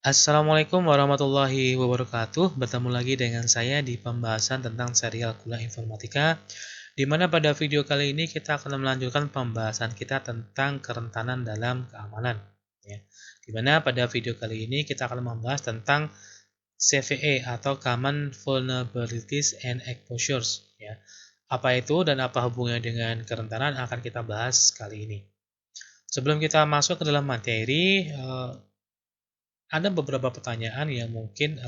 Assalamualaikum warahmatullahi wabarakatuh. Bertemu lagi dengan saya di pembahasan tentang serial kuliah informatika, di mana pada video kali ini kita akan melanjutkan pembahasan kita tentang kerentanan dalam keamanan. Ya. Di mana pada video kali ini kita akan membahas tentang CVE atau Common Vulnerabilities and Exposures. Ya. Apa itu dan apa hubungannya dengan kerentanan akan kita bahas kali ini. Sebelum kita masuk ke dalam materi, ada beberapa pertanyaan yang mungkin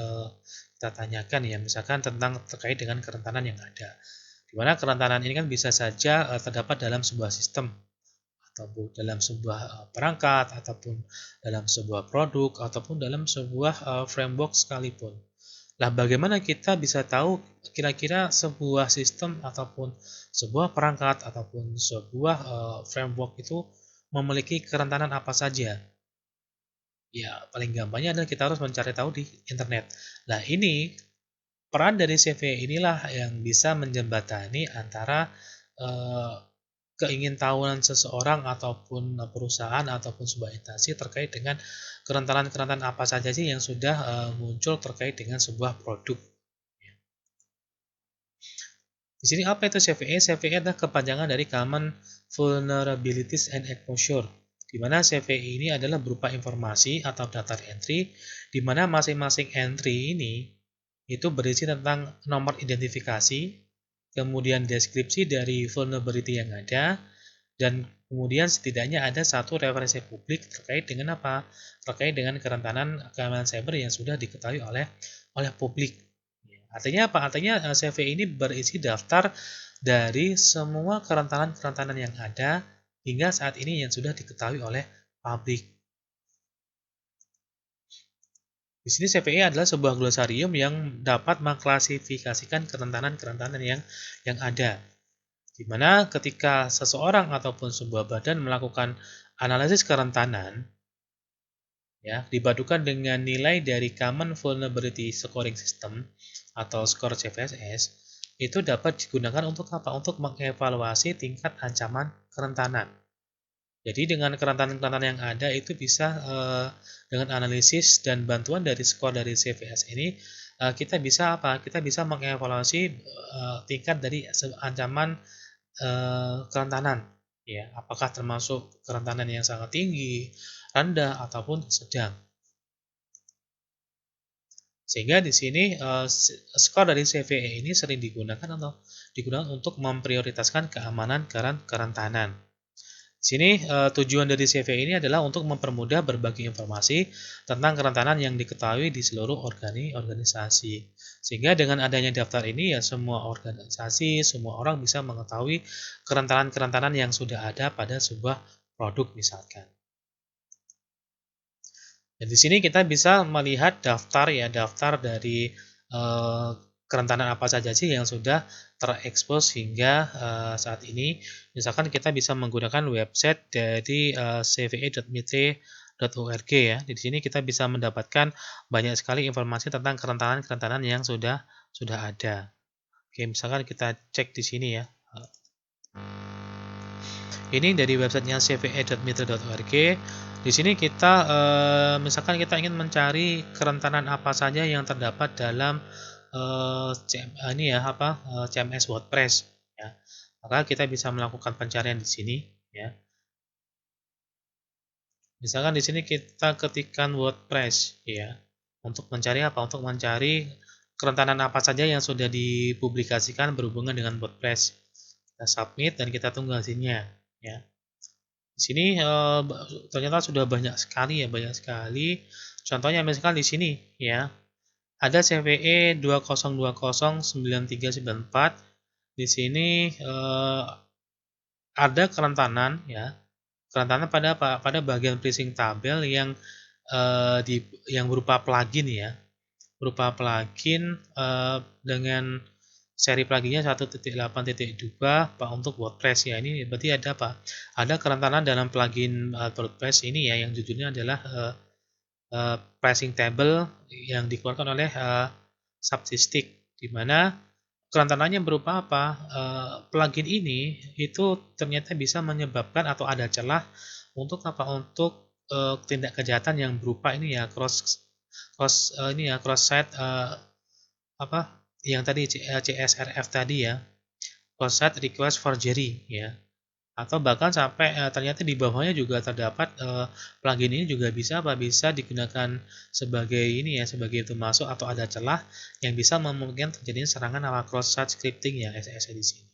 kita tanyakan ya, misalkan tentang terkait dengan kerentanan yang ada. Di mana kerentanan ini kan bisa saja terdapat dalam sebuah sistem ataupun dalam sebuah perangkat ataupun dalam sebuah produk ataupun dalam sebuah framework sekalipun. Nah, bagaimana kita bisa tahu kira-kira sebuah sistem ataupun sebuah perangkat ataupun sebuah framework itu memiliki kerentanan apa saja? Ya, paling gampangnya adalah kita harus mencari tahu di internet. Nah, ini peran dari CV inilah yang bisa menjembatani antara eh, keingintahuan seseorang ataupun perusahaan ataupun sebuah instansi terkait dengan kerentanan-kerentanan apa saja sih yang sudah muncul terkait dengan sebuah produk. Di sini apa itu CVE? CVE adalah kepanjangan dari Common Vulnerabilities and Exposure, di mana CVE ini adalah berupa informasi atau data entry, di mana masing-masing entry ini itu berisi tentang nomor identifikasi, kemudian deskripsi dari vulnerability yang ada, dan kemudian setidaknya ada satu referensi publik terkait dengan apa? Terkait dengan kerentanan keamanan cyber yang sudah diketahui oleh publik. Artinya apa? Artinya CV ini berisi daftar dari semua kerentanan-kerentanan yang ada hingga saat ini yang sudah diketahui oleh publik. Di sini CVE adalah sebuah glosarium yang dapat mengklasifikasikan kerentanan-kerentanan yang ada. Di mana ketika seseorang ataupun sebuah badan melakukan analisis kerentanan, ya, dipadukan dengan nilai dari Common Vulnerability Scoring System atau skor CVSS, itu dapat digunakan untuk apa? Untuk mengevaluasi tingkat ancaman kerentanan. Jadi dengan kerentanan-kerentanan yang ada itu bisa dengan analisis dan bantuan dari skor dari CVS ini kita bisa apa? Kita bisa mengevaluasi tingkat dari ancaman kerentanan. Ya, apakah termasuk kerentanan yang sangat tinggi, rendah ataupun sedang. Sehingga di sini skor dari CVE ini sering digunakan untuk memprioritaskan keamanan kerentanan. Di sini tujuan dari CVE ini adalah untuk mempermudah berbagi informasi tentang kerentanan yang diketahui di seluruh organisasi. Sehingga dengan adanya daftar ini ya semua organisasi, semua orang bisa mengetahui kerentanan-kerentanan yang sudah ada pada sebuah produk misalkan. Dan di sini kita bisa melihat daftar dari kerentanan apa saja sih yang sudah terekspos hingga saat ini. Misalkan kita bisa menggunakan website dari cve.mitre.org ya. Di sini kita bisa mendapatkan banyak sekali informasi tentang kerentanan-kerentanan yang sudah ada. Oke, misalkan kita cek di sini ya. Ini dari websitenya cve.mitre.org. Di sini kita misalkan kita ingin mencari kerentanan apa saja yang terdapat dalam CMS WordPress ya. Maka kita bisa melakukan pencarian di sini ya. Misalkan di sini kita ketikkan WordPress ya. Untuk mencari apa? Untuk mencari kerentanan apa saja yang sudah dipublikasikan berhubungan dengan WordPress. Kita submit dan kita tunggu hasilnya ya. Di sini ternyata sudah banyak sekali. Contohnya misalkan di sini ya. Ada CVE 20209394. Di sini ada kerentanan ya. Kerentanan pada apa? Pada bagian pricing tabel yang berupa plugin ya. Berupa plugin dengan seri pluginnya 1.8.2 Pak untuk WordPress ya. Ini berarti ada apa? Ada kerentanan dalam plugin WordPress ini ya yang judulnya adalah pricing table yang dikeluarkan oleh Subsystic, di mana kerentanannya berupa apa? Plugin ini itu ternyata bisa menyebabkan atau ada celah untuk apa? Untuk tindak kejahatan yang berupa ini ya cross cross ini ya cross site apa? Yang tadi CSRF tadi ya, cross site request forgery ya. Atau bahkan sampai ternyata di bawahnya juga terdapat plugin ini juga bisa apa? Bisa digunakan sebagai ini ya, sebagai itu masuk atau ada celah yang bisa memungkinkan terjadinya serangan ala cross site scripting ya SSE di sini.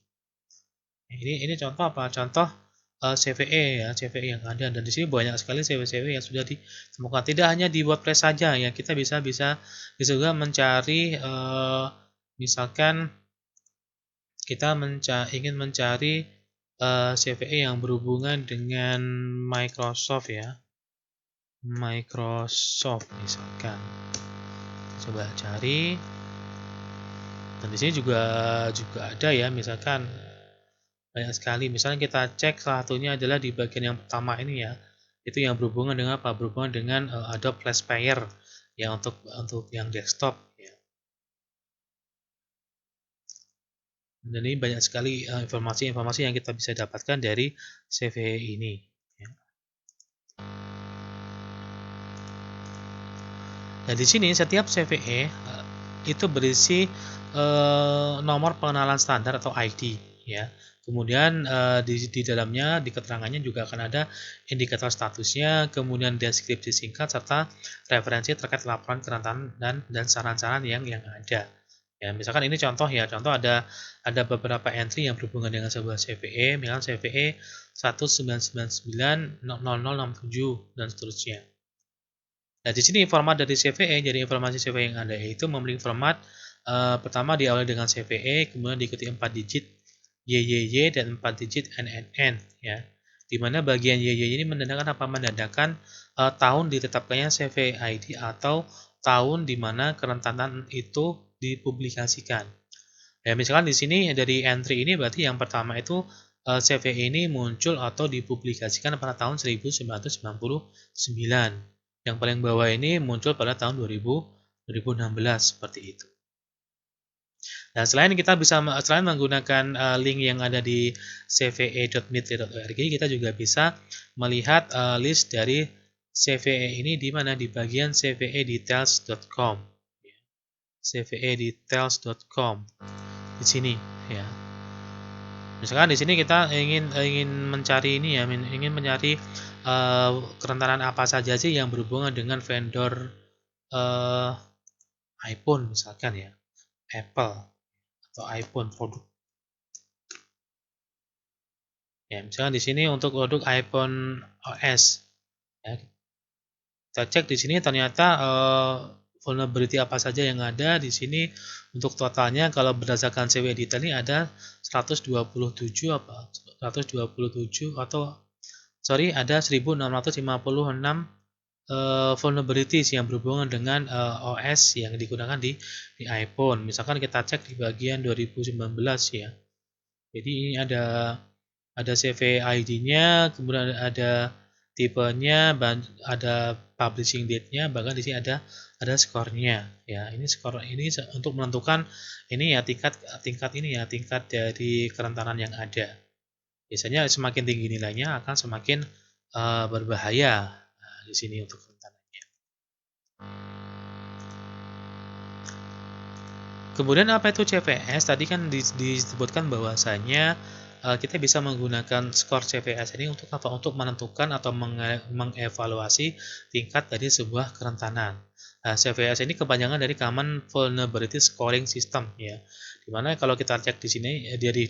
Ini contoh apa? Contoh CVE ya, CVE yang ada dan di sini banyak sekali CVE yang sudah ditemukan. Tidak hanya di WordPress saja ya, kita bisa juga mencari misalkan kita ingin mencari CVE yang berhubungan dengan Microsoft ya, Microsoft misalkan. Coba cari. Dan di sini juga ada ya, misalkan banyak sekali. Misalnya kita cek salah satunya adalah di bagian yang pertama ini ya. Itu yang berhubungan dengan apa? Berhubungan dengan Adobe Flash Player ya untuk yang desktop ya. Dan ini banyak sekali informasi-informasi yang kita bisa dapatkan dari CVE ini. Ya. Nah, di sini setiap CVE itu berisi nomor pengenalan standar atau ID ya. Kemudian di dalamnya di keterangannya juga akan ada indikator statusnya, kemudian deskripsi singkat serta referensi terkait laporan kerentanan dan saran-saran yang ada. Ya, misalkan ini contoh ya, contoh ada beberapa entry yang berhubungan dengan sebuah CVE, misalnya CVE 19990067 dan seterusnya. Nah, di sini format dari CVE, jadi informasi CVE yang ada itu memiliki format pertama diawali dengan CVE, kemudian diikuti 4 digit YYY dan 4 digit NNN ya. Di mana bagian YYY ini menandakan apa? Menandakan tahun ditetapkannya CVE ID atau tahun di mana kerentanan itu dipublikasikan. Ya, misalkan di sini dari entry ini berarti yang pertama itu CVE ini muncul atau dipublikasikan pada tahun 1999. Yang paling bawah ini muncul pada tahun 2016 seperti itu. Nah, selain menggunakan link yang ada di cve.meet.org, kita juga bisa melihat list dari CVE ini di mana di bagian cvedetails.com. cvedetails.com di sini ya. Misalkan di sini kita ingin mencari ini ya, ingin mencari kerentanan apa saja sih yang berhubungan dengan vendor iPhone misalkan ya, Apple atau iPhone produk. Ya, misalkan di sini untuk produk iPhone OS. Ya, kita cek di sini ternyata vulnerability apa saja yang ada di sini. Untuk totalnya kalau berdasarkan CW detail ini ada 127 atau ada 1656 vulnerabilities yang berhubungan dengan OS yang digunakan di iPhone. Misalkan kita cek di bagian 2019 ya. Jadi ini ada CV ID-nya, kemudian ada tipenya, ada publishing date-nya, bahkan di sini ada skornya. Ya, ini skor ini untuk menentukan ini ya tingkat dari kerentanan yang ada. Biasanya semakin tinggi nilainya akan semakin berbahaya. Nah, di sini untuk kerentanannya. Kemudian apa itu CVS? Tadi kan disebutkan bahwasanya kita bisa menggunakan skor CVS ini untuk apa? Untuk menentukan atau mengevaluasi tingkat dari sebuah kerentanan. Nah, CVS ini kepanjangan dari Common Vulnerability Scoring System ya. Dimana kalau kita cek di sini dari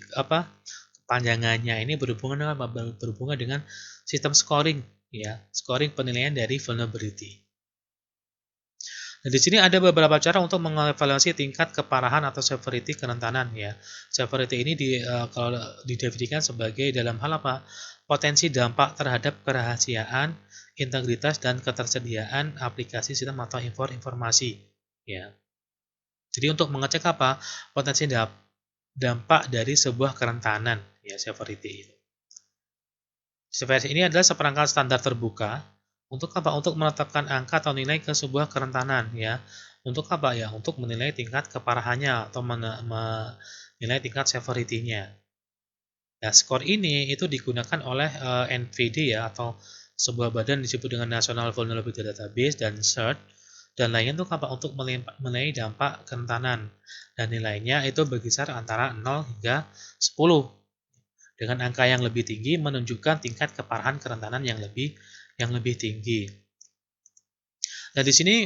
kepanjangannya ini berhubungan dengan apa? Berhubungan dengan sistem scoring ya, scoring penilaian dari vulnerability. Nah, di sini ada beberapa cara untuk mengevaluasi tingkat keparahan atau severity kerentanan ya. Severity ini kalau didefinisikan sebagai dalam hal apa? Potensi dampak terhadap kerahasiaan, integritas dan ketersediaan aplikasi sistem atau informasi ya. Jadi untuk mengecek apa? Potensi dampak dari sebuah kerentanan ya, severity itu. Severity ini adalah seperangkat standar terbuka untuk apa? Untuk menetapkan angka atau nilai ke sebuah kerentanan ya. untuk apa ya? Untuk menilai tingkat keparahannya atau menilai tingkat severity-nya. Nah, skor ini itu digunakan oleh NVD ya, atau sebuah badan disebut dengan National Vulnerability Database dan CERT, dan lainnya untuk apa? Untuk menilai dampak kerentanan, dan nilainya itu berkisar antara 0 hingga 10. Dengan angka yang lebih tinggi menunjukkan tingkat keparahan kerentanan yang lebih tinggi. Nah, di sini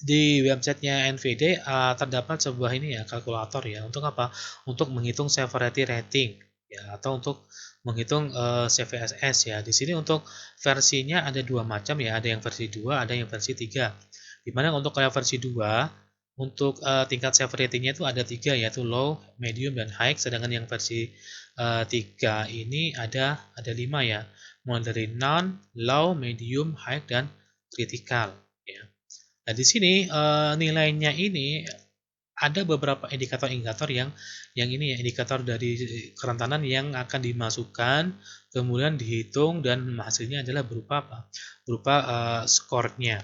di websitenya NVD terdapat sebuah ini ya, kalkulator ya, untuk apa? Untuk menghitung severity rating ya, atau untuk menghitung CVSS ya. Di sini untuk versinya ada dua macam ya, ada yang versi 2, ada yang versi 3. Dimana untuk yang versi 2 untuk tingkat severity-nya itu ada 3, yaitu low, medium, dan high. Sedangkan yang versi 3 ini ada 5 ya, mulai dari non, low, medium, high, dan critical ya. Nah, di sini nilainya ini ada beberapa indikator-indikator yang ini ya, indikator dari kerentanan yang akan dimasukkan, kemudian dihitung, dan hasilnya adalah berupa apa? Berupa skornya.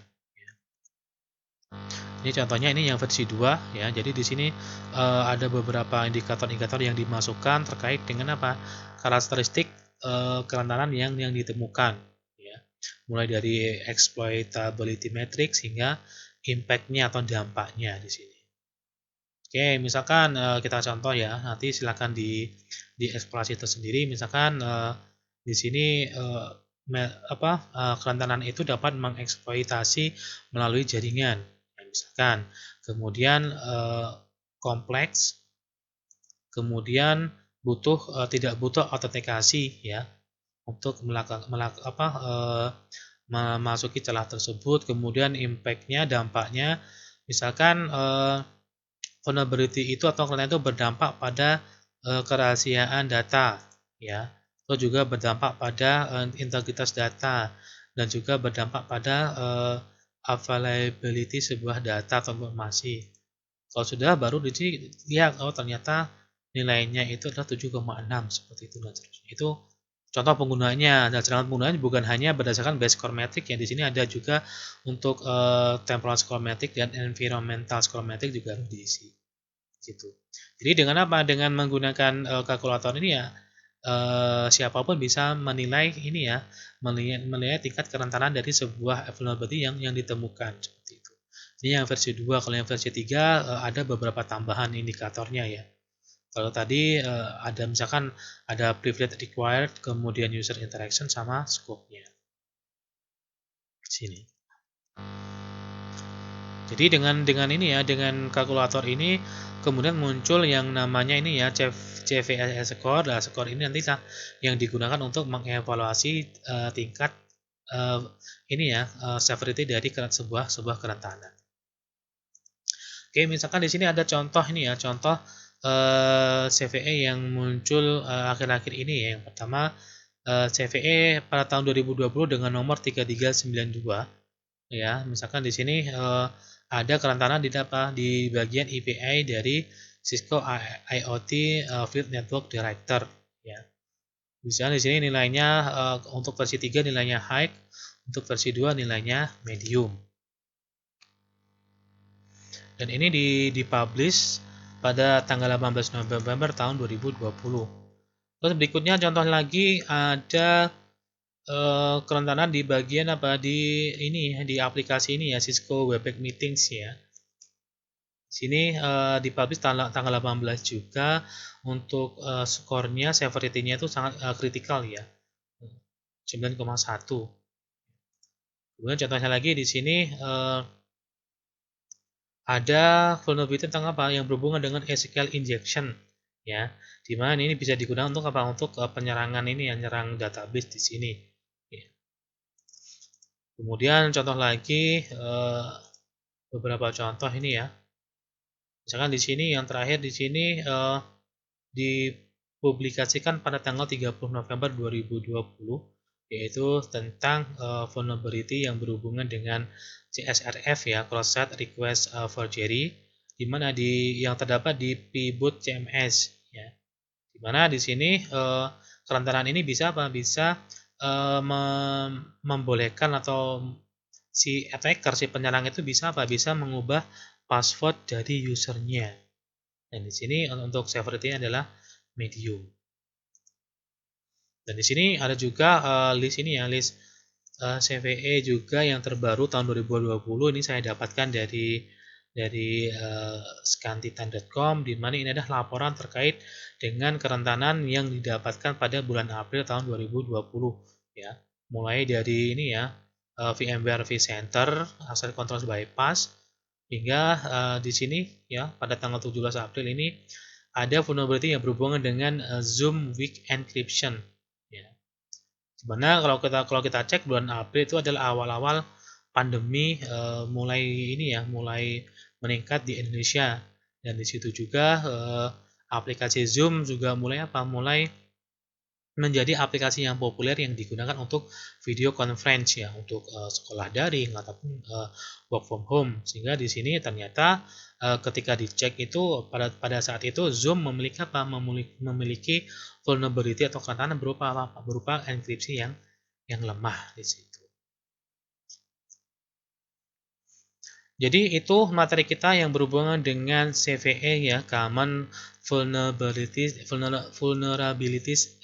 Ini contohnya, ini yang versi 2 ya. Jadi di sini ada beberapa indikator-indikator yang dimasukkan terkait dengan apa? Karakteristik kerentanan yang ditemukan ya. Mulai dari exploitability matrix hingga impact-nya atau dampaknya di sini. Oke, misalkan kita contoh ya. Nanti silakan dieksplorasi tersendiri. Misalkan di sini kerentanan itu dapat mengeksploitasi melalui jaringan. Misalkan, kemudian kompleks, kemudian tidak butuh autentikasi ya untuk memasuki celah tersebut. Kemudian impact-nya, dampaknya, misalkan vulnerability itu atau kerentanan itu berdampak pada kerahasiaan data ya, atau juga berdampak pada integritas data, dan juga berdampak pada availability sebuah data atau informasi. Kalau sudah, baru dilihat ternyata nilainya itu adalah 7,6 seperti itu dan seterusnya. Itu contoh penggunaannya. Dan sedangkan penggunaannya bukan hanya berdasarkan base score metric ya, di sini ada juga untuk temporal score metric dan environmental score metric juga harus diisi. Gitu. Jadi dengan apa? Dengan menggunakan kalkulator ini ya, siapapun bisa menilai ini ya, menilai tingkat kerentanan dari sebuah vulnerability yang ditemukan seperti itu. Ini yang versi 2. Kalau yang versi 3 ada beberapa tambahan indikatornya ya. Kalau tadi ada misalkan ada privilege required, kemudian user interaction, sama scope-nya. Sini. Jadi dengan ini ya, dengan kalkulator ini kemudian muncul yang namanya ini ya, CVSS score. Nah, skor ini nanti yang digunakan untuk mengevaluasi tingkat ini ya, severity dari sebuah kerentanan. Oke, misalkan di sini ada contoh ini ya, contoh CVE yang muncul akhir-akhir ini ya. Yang pertama CVE pada tahun 2020 dengan nomor 3392 ya. Misalkan di sini ada kerentanan di bagian API dari Cisco IoT Fleet Network Director ya. Misalnya di sini nilainya untuk versi 3 nilainya high, untuk versi 2 nilainya medium. Dan ini dipublish pada tanggal 18 November tahun 2020. Terus berikutnya contoh lagi ada kerentanan di bagian di aplikasi ini ya, Cisco Webex Meetings ya. Sini dipublish tanggal 18 juga. Untuk skornya, severity-nya itu sangat kritikal ya, 9,1. Kemudian contohnya lagi di sini ada vulnerability tentang apa yang berhubungan dengan SQL injection ya, dimana ini bisa digunakan untuk apa? Untuk penyerangan ini yang nyerang database di sini ya. Kemudian contoh lagi beberapa contoh ini ya, misalkan di sini yang terakhir di sini dipublikasikan pada tanggal 30 November 2020, yaitu tentang vulnerability yang berhubungan dengan CSRF ya, cross-site request forgery, di mana yang terdapat di pboot CMS ya. Di mana di sini kerentanan ini bisa apa? Bisa membolehkan atau si attacker, si penyerang itu bisa apa? Bisa mengubah password dari usernya. Dan di sini untuk severity adalah medium. Dan di sini ada juga list ini ya, list CVE juga yang terbaru tahun 2020. Ini saya dapatkan dari scantitan.com, di mana ini adalah laporan terkait dengan kerentanan yang didapatkan pada bulan April tahun 2020 ya. Mulai dari ini ya, VMware vCenter, Asset Control Bypass, hingga di sini ya pada tanggal 17 April ini ada vulnerability yang berhubungan dengan Zoom Weak Encryption ya. Sebenarnya kalau kita cek bulan April itu adalah awal-awal pandemi mulai ini ya, mulai meningkat di Indonesia, dan di situ juga aplikasi Zoom juga mulai apa? Mulai menjadi aplikasi yang populer yang digunakan untuk video conference ya, untuk sekolah daring ataupun work from home. Sehingga di sini ternyata ketika dicek itu pada saat itu Zoom memiliki apa? Memiliki vulnerability atau kerentanan berupa apa? Berupa enkripsi yang lemah di situ. Jadi itu materi kita yang berhubungan dengan CVE ya, Common Vulnerabilities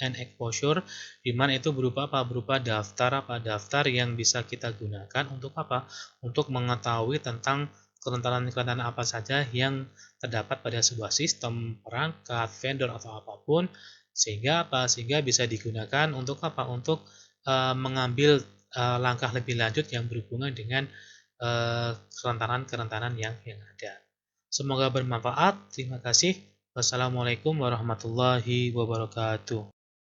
and Exposure, di mana itu berupa apa? Berupa daftar yang bisa kita gunakan untuk apa? Untuk mengetahui tentang kerentanan-kerentanan apa saja yang terdapat pada sebuah sistem, perangkat, vendor atau apapun, sehingga apa? Sehingga bisa digunakan untuk apa? Untuk mengambil langkah lebih lanjut yang berhubungan dengan kerentanan-kerentanan yang ada. Semoga bermanfaat. Terima kasih. Wassalamualaikum warahmatullahi wabarakatuh.